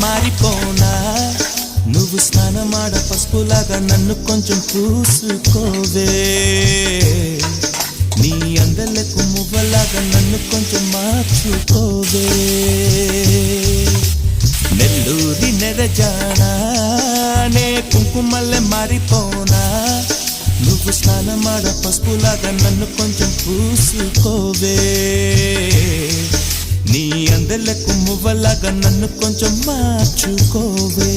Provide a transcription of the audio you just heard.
మారిపోనా నువ్వు స్నానమాడ పసుపులాగా నన్ను కొంచెం పూసుకోవే నీ అందలకు మువ్వలాగా నన్ను కొంచెం మార్చుకోవే నెల్లూరి నెరజానా నే కుంకుమల్లె మారిపోనా నువ్వు స్నానమాడ పసుపులాగా నన్ను కొంచెం పూసుకోవే నీ అందలకు మువ్వలాగా నన్ను కొంచెం మార్చుకోవే